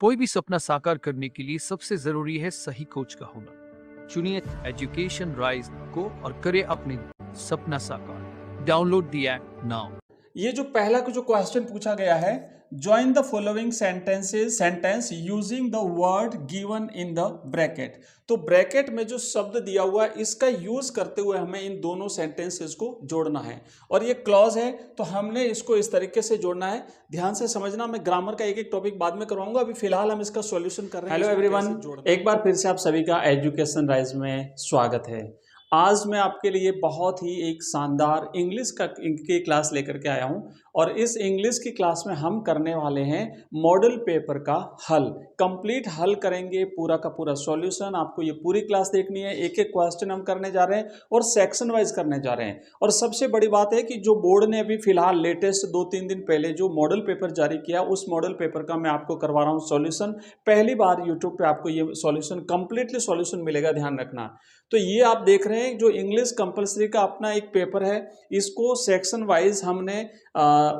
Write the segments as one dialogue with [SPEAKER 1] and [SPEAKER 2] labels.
[SPEAKER 1] कोई भी सपना साकार करने के लिए सबसे जरूरी है सही कोच का होना। चुनिए एजुकेशन राइज को और करें अपने सपना साकार। Download the app now.
[SPEAKER 2] ये जो पहला जो क्वेश्चन पूछा गया है, join the following sentence using the word given in the bracket. तो ब्रैकेट में जो शब्द दिया हुआ है इसका यूज करते हुए हमें इन दोनों सेंटेंसेस को जोड़ना है। और ये क्लॉज है तो हमने इसको इस तरीके से जोड़ना है। ध्यान से समझना, मैं ग्रामर का एक एक टॉपिक बाद में करवाऊंगा, अभी फिलहाल हम इसका सॉल्यूशन कर रहे हैं। हेलो एवरीवन, एक बार फिर से आप सभी का एजुकेशन राइज में स्वागत है। आज मैं आपके लिए बहुत ही एक शानदार इंग्लिश की क्लास लेकर के आया हूं और इस इंग्लिश की क्लास में हम करने वाले हैं मॉडल पेपर का हल। कंप्लीट हल करेंगे, पूरा का पूरा सॉल्यूशन। आपको ये पूरी क्लास देखनी है, एक एक क्वेश्चन हम करने जा रहे हैं और सेक्शन वाइज करने जा रहे हैं। और सबसे बड़ी बात है कि जो बोर्ड ने अभी फिलहाल लेटेस्ट 2-3 दिन पहले जो मॉडल पेपर जारी किया, उस मॉडल पेपर का मैं आपको करवा रहा हूँ सॉल्यूशन। पहली बार यूट्यूब पे आपको ये सॉल्यूशन कंप्लीटली सॉल्यूशन मिलेगा, ध्यान रखना। तो ये आप देख रहे हैं जो इंग्लिश कंपलसरी का अपना एक पेपर है, इसको सेक्शन वाइज हमने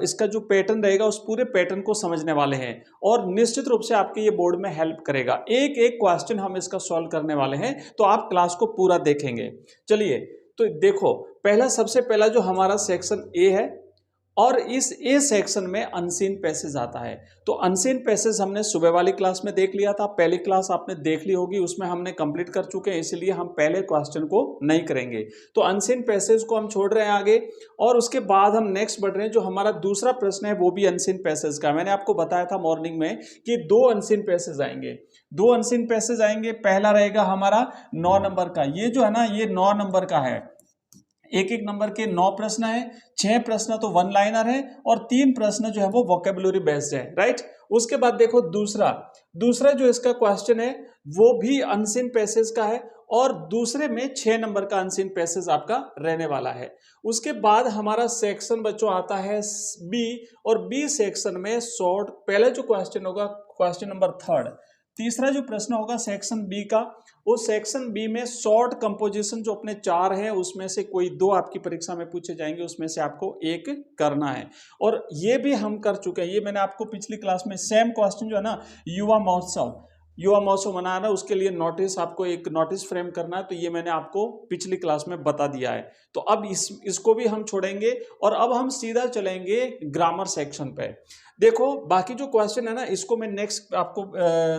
[SPEAKER 2] इसका जो पैटर्न रहेगा उस पूरे पैटर्न को समझने वाले हैं और निश्चित रूप से आपके ये बोर्ड में हेल्प करेगा। एक एक क्वेश्चन हम इसका सॉल्व करने वाले हैं, तो आप क्लास को पूरा देखेंगे। चलिए तो देखो, सबसे पहला जो हमारा सेक्शन ए है और इस ए सेक्शन में अनसीन पैसेज आता है। तो अनसीन पैसेज हमने सुबह वाली क्लास में देख लिया था, पहली क्लास आपने देख ली होगी, उसमें हमने कंप्लीट कर चुके हैं, इसलिए हम पहले क्वेश्चन को नहीं करेंगे। तो अनसीन पैसेज को हम छोड़ रहे हैं आगे और उसके बाद हम नेक्स्ट बढ़ रहे हैं। जो हमारा दूसरा प्रश्न है वो भी अनसीन पैसेज का। मैंने आपको बताया था मॉर्निंग में कि 2 अनसीन पैसेज आएंगे, 2 अनसीन पैसेज आएंगे। पहला रहेगा हमारा 9 नंबर का, ये जो है ना ये 9 नंबर का है। एक एक नंबर के 9 प्रश्न है, 6 प्रश्न तो वन लाइनर है और 3 प्रश्न जो है वो वोकेबुलरी बेस्ड है, राइट। उसके बाद देखो दूसरा जो इसका क्वेश्चन है वो भी अनसीन पैसेज का है और दूसरे में 6 नंबर का अनसीन पैसेज आपका रहने वाला है। उसके बाद हमारा सेक्शन बच्चों आता है बी और बी सेक्शन में शॉर्ट, पहला जो क्वेश्चन होगा क्वेश्चन नंबर 3, तीसरा जो प्रश्न होगा सेक्शन बी का, उस सेक्शन बी में शॉर्ट कंपोजिशन जो अपने 4 है उसमें से कोई 2 आपकी परीक्षा में पूछे जाएंगे, उसमें से आपको एक करना है। और ये भी हम कर चुके हैं, ये मैंने आपको पिछली क्लास में सेम क्वेश्चन जो है ना युवा महोत्सव मना रहा है, उसके लिए नोटिस, आपको एक नोटिस फ्रेम करना है, तो ये मैंने आपको पिछली क्लास में बता दिया है। तो अब इसको भी हम छोड़ेंगे और अब हम सीधा चलेंगे ग्रामर सेक्शन पे। देखो बाकी जो क्वेश्चन है ना इसको मैं नेक्स्ट आपको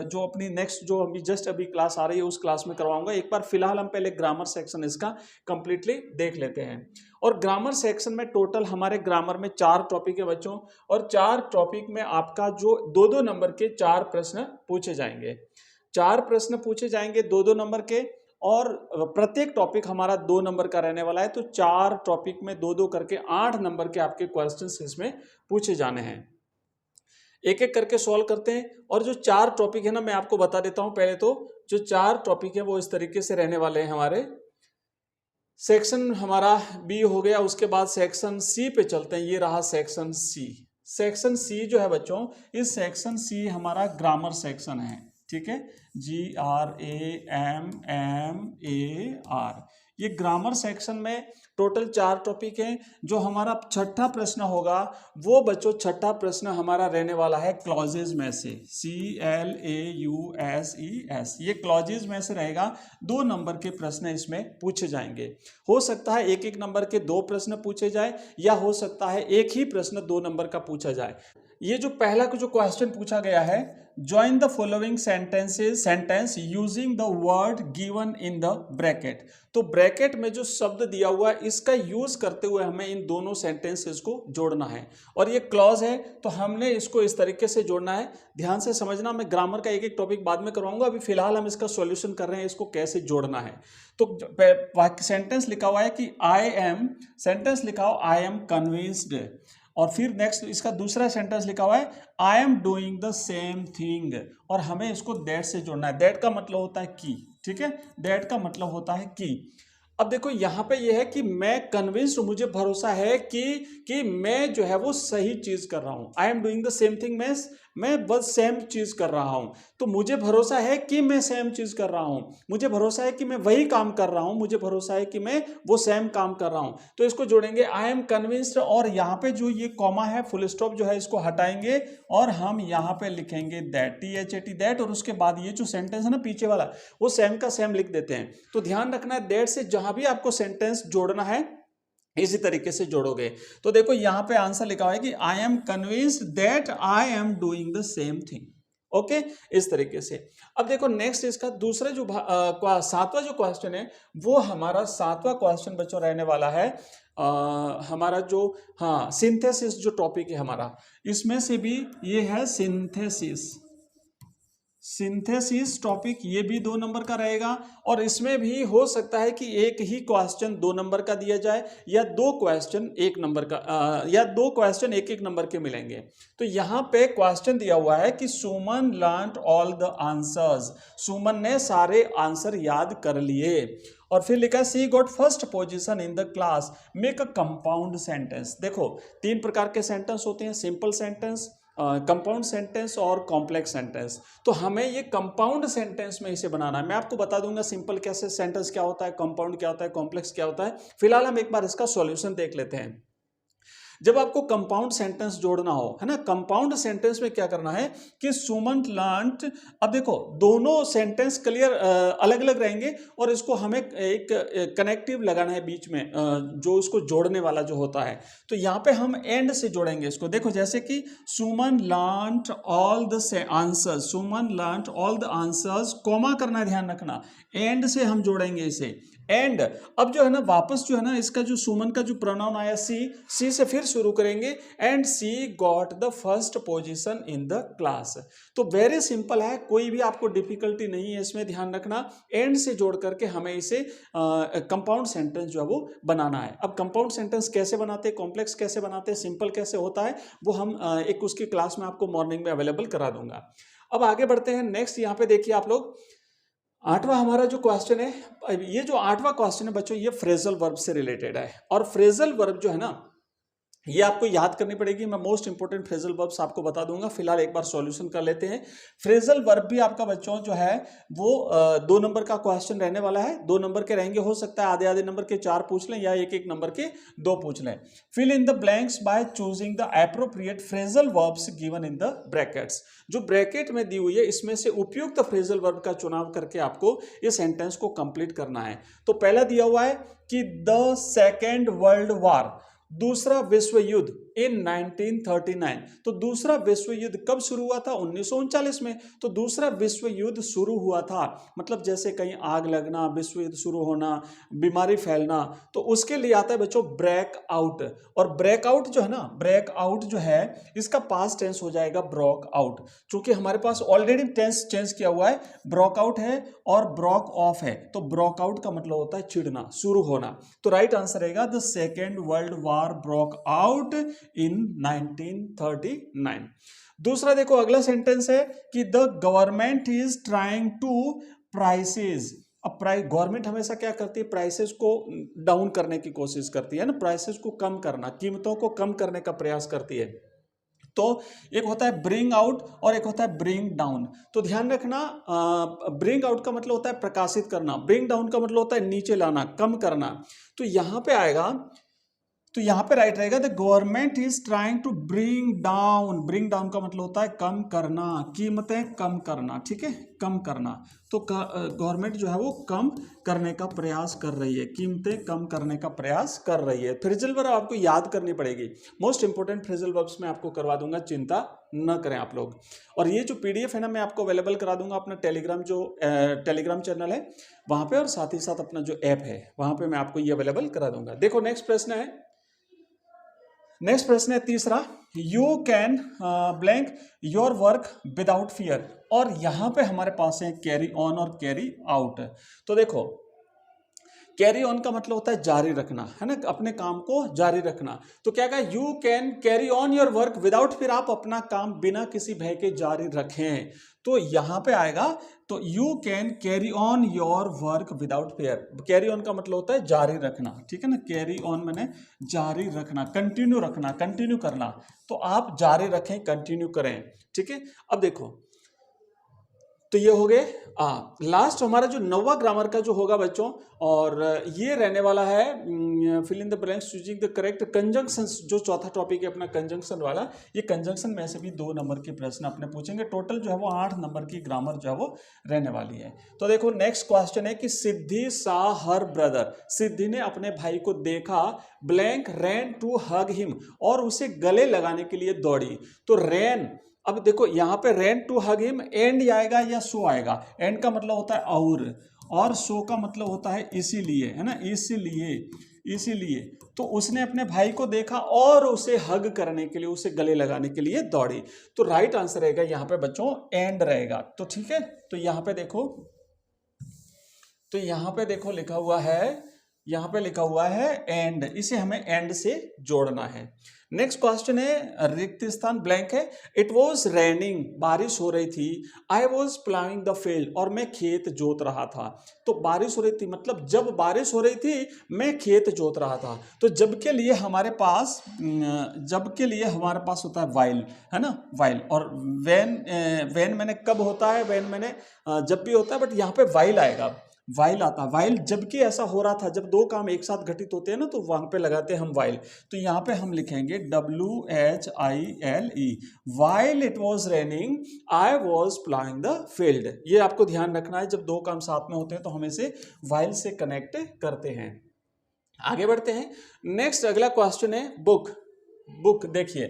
[SPEAKER 2] जो अपनी नेक्स्ट जो अभी क्लास आ रही है उस क्लास में करवाऊंगा। एक बार फिलहाल हम पहले ग्रामर सेक्शन इसका कंप्लीटली देख लेते हैं। और ग्रामर सेक्शन में टोटल हमारे ग्रामर में 4 टॉपिक है बच्चों और 4 टॉपिक में आपका जो 2-2 नंबर के 4 प्रश्न पूछे जाएंगे, 4 प्रश्न पूछे जाएंगे 2-2 नंबर के और प्रत्येक टॉपिक हमारा 2 नंबर का रहने वाला है। तो 4 टॉपिक में 2-2 करके 8 नंबर के आपके क्वेश्चन इसमें पूछे जाने हैं। एक एक करके सॉल्व करते हैं और जो 4 टॉपिक है ना मैं आपको बता देता हूं। पहले तो जो 4 टॉपिक है वो इस तरीके से रहने वाले हैं हमारे। सेक्शन हमारा बी हो गया, उसके बाद सेक्शन सी पे चलते हैं। ये रहा सेक्शन सी। सेक्शन सी जो है बच्चों, इस सेक्शन सी हमारा ग्रामर सेक्शन है, ठीक है, GRAMMAR। ये ग्रामर सेक्शन में टोटल 4 टॉपिक हैं। जो हमारा छठा प्रश्न होगा वो बच्चों छठा प्रश्न हमारा रहने वाला है क्लॉजेज में से, CLAUSES। ये क्लॉजेज में से रहेगा, 2 नंबर के प्रश्न इसमें पूछे जाएंगे। हो सकता है एक एक नंबर के 2 प्रश्न पूछे जाए या हो सकता है एक ही प्रश्न 2 नंबर का पूछा जाए। ये जो पहला जो क्वेश्चन पूछा गया है, join the following sentence using the word given in the bracket. तो ब्रैकेट में जो शब्द दिया हुआ है इसका यूज करते हुए हमें इन दोनों सेंटेंसेस को जोड़ना है। और ये क्लॉज है तो हमने इसको इस तरीके से जोड़ना है। ध्यान से समझना, मैं ग्रामर का एक एक टॉपिक बाद में करवाऊंगा, अभी फिलहाल हम इसका सॉल्यूशन कर रहे हैं, इसको कैसे जोड़ना है। तो सेंटेंस लिखा हुआ है कि आई एम कन्विंस्ड और फिर नेक्स्ट इसका दूसरा सेंटेंस लिखा हुआ है I am doing the same thing और हमें इसको दैट से जोड़ना है। दैट का मतलब होता है कि, ठीक है, दैट का मतलब होता है कि। अब देखो यहाँ पे ये है कि मैं कन्विंस्ड, मुझे भरोसा है कि मैं जो है वो सही चीज कर रहा हूं। I am doing the same thing मैं बस सेम चीज कर रहा हूं। तो मुझे भरोसा है कि मैं सेम चीज कर रहा हूं, मुझे भरोसा है कि मैं वही काम कर रहा हूं, मुझे भरोसा है कि मैं वो सेम काम कर रहा हूं। तो इसको जोड़ेंगे आई एम कन्विंस्ड, और यहां पे जो ये कॉमा है, फुल स्टॉप जो है, इसको हटाएंगे और हम यहां पे लिखेंगे दैट, THAT दैट, और उसके बाद ये जो सेंटेंस है ना पीछे वाला, वो सेम का सेम लिख देते हैं। तो ध्यान रखना है दैट से जहां भी आपको सेंटेंस जोड़ना है इसी तरीके से जोड़ोगे। तो देखो यहां पे आंसर लिखा हुआ है कि I am convinced that I am doing the same thing. Okay, इस तरीके से। अब देखो नेक्स्ट इसका दूसरा जो सातवां जो क्वेश्चन है, वो हमारा सातवां क्वेश्चन बच्चों रहने वाला है हमारा जो, हाँ, सिंथेसिस जो टॉपिक है हमारा, इसमें से भी ये है सिंथेसिस। सिंथेसिस टॉपिक ये भी 2 नंबर का रहेगा, और इसमें भी हो सकता है कि एक ही क्वेश्चन 2 नंबर का दिया जाए, या 2 क्वेश्चन 1 नंबर का, या 2 क्वेश्चन 1-1 नंबर के मिलेंगे। तो यहाँ पे क्वेश्चन दिया हुआ है कि Suman learned all the answers, Suman ने सारे आंसर याद कर लिए, और फिर लिखा she got first position in the class, make a compound sentence. देखो 3 प्रकार के सेंटेंस होते हैं, सिंपल सेंटेंस, कंपाउंड सेंटेंस और कॉम्प्लेक्स सेंटेंस। तो हमें ये कंपाउंड सेंटेंस में इसे बनाना है। मैं आपको बता दूंगा सिंपल कैसे सेंटेंस क्या होता है, कंपाउंड क्या होता है, कॉम्प्लेक्स क्या होता है। फिलहाल हम एक बार इसका सॉल्यूशन देख लेते हैं। जब आपको कंपाउंड सेंटेंस जोड़ना हो, है ना, कंपाउंड सेंटेंस में क्या करना है कि सुमन लर्नड, अब देखो दोनों सेंटेंस क्लियर अलग अलग रहेंगे, और इसको हमें एक कनेक्टिव लगाना है बीच में, जो इसको जोड़ने वाला जो होता है। तो यहाँ पे हम एंड से जोड़ेंगे इसको। देखो जैसे कि Suman learned all the answers, Suman learned all the answers, comma करना है, ध्यान रखना, एंड से हम जोड़ेंगे इसे, एंड। अब जो है ना वापस जो है ना इसका जो सुमन का जो प्रोनाउन आया सी से फिर शुरू करेंगे, and she got the first position in the class. तो वेरी सिंपल है, कोई भी आपको डिफिकल्टी नहीं है इसमें, ध्यान रखना। एंड से जोड़ करके हमें इसे कंपाउंड सेंटेंस जो है वो बनाना है। अब कंपाउंड सेंटेंस कैसे बनाते हैं, कॉम्प्लेक्स कैसे बनाते हैं, सिंपल कैसे होता है, वो हम एक उसकी क्लास में आपको मॉर्निंग में अवेलेबल करा दूंगा। अब आगे बढ़ते हैं नेक्स्ट। यहाँ पे देखिए आप लोग, 8वां हमारा जो क्वेश्चन है, ये जो 8वां क्वेश्चन है बच्चों, ये फ्रेजल वर्ब से रिलेटेड है। और फ्रेजल वर्ब जो है ना, ये आपको याद करनी पड़ेगी। मैं मोस्ट इंपोर्टेंट फ्रेजल वर्ब्स आपको बता दूंगा। फिलहाल एक बार सॉल्यूशन कर लेते हैं। फ्रेजल वर्ब भी आपका बच्चों जो है वो 2 नंबर का क्वेश्चन रहने वाला है। 2 नंबर के रहेंगे, हो सकता है आधे आधे नंबर के 4 पूछ लें, या 1-1 नंबर के 2 पूछ लें। Fill in the blanks by choosing the appropriate phrasal verbs given in the brackets. जो ब्रैकेट में दी हुई है इसमें से उपयुक्त फ्रेजल वर्ब का चुनाव करके आपको इस सेंटेंस को कंप्लीट करना है। तो पहला दिया हुआ है कि द सेकेंड वर्ल्ड वॉर, दूसरा विश्व युद्ध इन 1939। तो दूसरा विश्व युद्ध कब शुरू हुआ था? 1939 में। तो दूसरा विश्व युद्ध शुरू हुआ था, मतलब जैसे कहीं आग लगना, विश्व युद्ध शुरू होना, बीमारी फैलना, तो उसके लिए आता है बच्चों ब्रेक आउट। और ब्रेक आउट जो है ना, ब्रेक आउट जो है इसका पास्ट टेंस हो जाएगा ब्रोक आउट। चूंकि हमारे पास ऑलरेडी टेंस चेंज किया हुआ है, ब्रोक आउट है और ब्रोक ऑफ है, तो ब्रोक आउट का मतलब होता है छिड़ना, शुरू होना। तो राइट आंसर रहेगा the second world war broke out in 1939। दूसरा देखो अगला सेंटेंस है कि the government is trying to prices. अब गवर्नमेंट हमेशा क्या करती है? प्राइसेस को डाउन करने की कोशिश करती है ना, प्राइसेस को कम करना, कीमतों को कम करने का प्रयास करती है। तो एक होता है ब्रिंग आउट और एक होता है ब्रिंग डाउन। तो ध्यान रखना, ब्रिंग आउट का मतलब होता है प्रकाशित करना, ब्रिंग डाउन का मतलब होता है नीचे लाना, कम करना। तो यहां पे आएगा, तो यहां पे राइट रहेगा the government is trying to bring down. Bring down का मतलब होता है कम करना, कीमतें कम करना, ठीक है, कम करना। तो गवर्नमेंट जो है वो कम करने का प्रयास कर रही है, कीमतें कम करने का प्रयास कर रही है। फ्रेजल वर्ब आपको याद करनी पड़ेगी, मोस्ट इंपोर्टेंट फ्रेजल वर्ब्स मैं आपको करवा दूंगा, चिंता न करें आप लोग। और ये जो पीडीएफ है ना, मैं आपको अवेलेबल करा दूंगा अपना टेलीग्राम, जो टेलीग्राम चैनल है वहां पे, और साथ ही साथ अपना जो ऐप है वहां पे मैं आपको ये अवेलेबल करा दूंगा। देखो नेक्स्ट प्रश्न है, नेक्स्ट प्रश्न है तीसरा, you can blank your work without fear. और यहां पे हमारे पास है कैरी ऑन और कैरी आउट। तो देखो कैरी ऑन का मतलब होता है जारी रखना, है ना, अपने काम को जारी रखना। तो क्या कहा, you can carry on your work without, फिर आप अपना काम बिना किसी भय के जारी रखें। तो यहां पे आएगा, तो you can carry on your work without fair. Carry on का मतलब होता है जारी रखना, ठीक है ना, कैरी ऑन मैंने जारी रखना, कंटिन्यू रखना, कंटिन्यू करना। तो आप जारी रखें, कंटिन्यू करें, ठीक है। अब देखो, तो ये हो गए लास्ट हमारा जो 9वां ग्रामर का जो होगा बच्चों, और ये रहने वाला है fill in the blanks using the correct conjunctions. जो चौथा टॉपिक है अपना कंजंक्शन वाला, ये कंजंक्शन में से भी 2 नंबर के प्रश्न अपने पूछेंगे। टोटल जो है वो 8 नंबर की ग्रामर जो है वो रहने वाली है। तो देखो नेक्स्ट क्वेश्चन है कि सिद्धि सा हर ब्रदर, सिद्धि ने अपने भाई को देखा, blank ran to hug him, और उसे गले लगाने के लिए दौड़ी। तो रैन, अब देखो यहाँ पे ran to hug him, and आएगा या सो आएगा। एंड का मतलब होता है और सो का मतलब होता है इसीलिए, है ना, इसीलिए। तो उसने अपने भाई को देखा और उसे हग करने के लिए, उसे गले लगाने के लिए दौड़ी। तो राइट आंसर रहेगा यहाँ पे बच्चों एंड रहेगा। तो ठीक है, तो यहाँ पे देखो लिखा हुआ है, यहाँ पे लिखा हुआ है एंड, इसे हमें एंड से जोड़ना है। नेक्स्ट क्वेश्चन है, रिक्त स्थान ब्लैंक है। इट वॉज रेनिंग, बारिश हो रही थी। आई वॉज प्लाइंग द फील्ड, और मैं खेत जोत रहा था। तो बारिश हो रही थी मतलब जब बारिश हो रही थी मैं खेत जोत रहा था। तो जब के लिए हमारे पास होता है वाइल, है ना, वाइल। और वेन मैंने कब होता है, वेन मैंने जब भी होता है, बट यहाँ पे वाइल आएगा, वाइल आता है। वाइल जबकि ऐसा हो रहा था, जब 2 काम एक साथ घटित होते हैं ना, तो वहां पे लगाते हैं हम वाइल। तो यहाँ पे हम लिखेंगे WHILE, while it was raining I was प्लाइंग the field. ये आपको ध्यान रखना है, जब 2 काम साथ में होते हैं तो हम इसे वाइल से कनेक्ट करते हैं। आगे बढ़ते हैं। नेक्स्ट अगला क्वेश्चन है बुक। देखिए,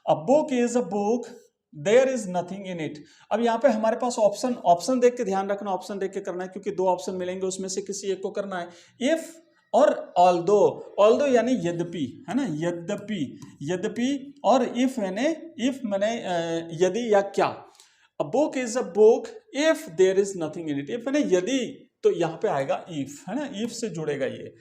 [SPEAKER 2] a book is a book, there is nothing in it. अब यहाँ पे हमारे पास ऑप्शन देख के ध्यान रखना, ऑप्शन देख के करना है, क्योंकि 2 ऑप्शन मिलेंगे, उसमें से किसी एक को करना है। इफ और ऑल्दो यानी यद्यपि, है ना, यद्यपि, और इफ मैंने यदि या क्या। A book is a book if there is nothing in it. If मैंने यदि, तो यहाँ पे आएगा इफ, है ना, इफ से जुड़ेगा ये।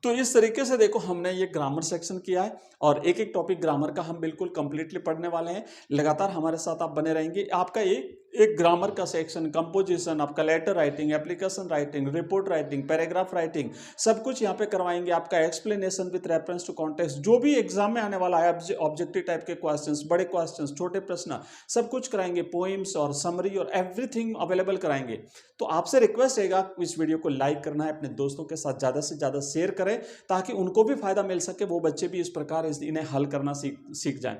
[SPEAKER 2] तो इस तरीके से देखो हमने ये ग्रामर सेक्शन किया है, और एक टॉपिक ग्रामर का हम बिल्कुल कंप्लीटली पढ़ने वाले हैं। लगातार हमारे साथ आप बने रहेंगे। आपका एक ग्रामर का सेक्शन, कंपोजिशन, आपका letter writing, application writing, report writing, paragraph writing, सब कुछ यहाँ पे करवाएंगे। आपका explanation with reference to context, जो भी एग्जाम में आने वाला है, ऑब्जेक्टिव टाइप के क्वेश्चंस, बड़े क्वेश्चंस, छोटे प्रश्न, सब कुछ कराएंगे। पोइम्स और समरी और एवरीथिंग अवेलेबल कराएंगे। तो आपसे रिक्वेस्ट रहेगा इस वीडियो को लाइक करना है, अपने दोस्तों के साथ ज़्यादा से ज़्यादा शेयर करें, ताकि उनको भी फायदा मिल सके, वो बच्चे भी इस प्रकार इन्हें हल करना सीख जाएं।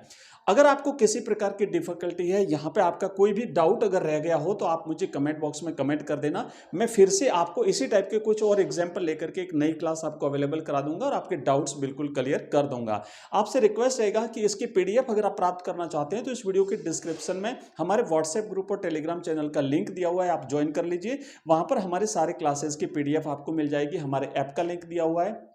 [SPEAKER 2] अगर आपको किसी प्रकार की डिफिकल्टी है, यहाँ पे आपका कोई भी डाउट अगर रह गया हो, तो आप मुझे कमेंट बॉक्स में कमेंट कर देना। मैं फिर से आपको इसी टाइप के कुछ और एग्जाम्पल लेकर के एक नई क्लास आपको अवेलेबल करा दूंगा, और आपके डाउट्स बिल्कुल क्लियर कर दूंगा। आपसे रिक्वेस्ट रहेगा कि इसकी PDF अगर आप प्राप्त करना चाहते हैं, तो इस वीडियो के डिस्क्रिप्शन में हमारे व्हाट्सएप ग्रुप और टेलीग्राम चैनल का लिंक दिया हुआ है, आप ज्वाइन कर लीजिए। वहां पर हमारे सारे क्लासेस की PDF आपको मिल जाएगी। हमारे ऐप का लिंक दिया हुआ है,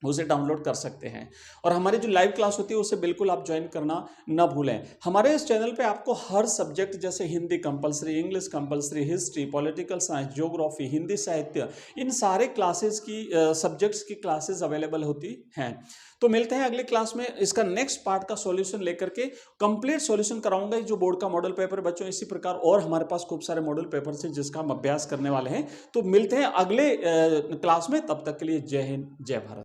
[SPEAKER 2] उसे डाउनलोड कर सकते हैं। और हमारी जो लाइव क्लास होती है उसे बिल्कुल आप ज्वाइन करना न भूलें। हमारे इस चैनल पे आपको हर सब्जेक्ट, जैसे Hindi compulsory, English compulsory, history, political science, geography, Hindi साहित्य, इन सारे क्लासेस की सब्जेक्ट्स की क्लासेस अवेलेबल होती हैं। तो मिलते हैं अगली क्लास में। इसका नेक्स्ट पार्ट का सॉल्यूशन लेकर के कंप्लीट सॉल्यूशन कराऊंगा, जो बोर्ड का मॉडल पेपर बच्चों। इसी प्रकार और हमारे पास खूब सारे मॉडल पेपर से जिसका हम अभ्यास करने वाले हैं। तो मिलते हैं अगले क्लास में, तब तक के लिए जय हिंद, जय भारत।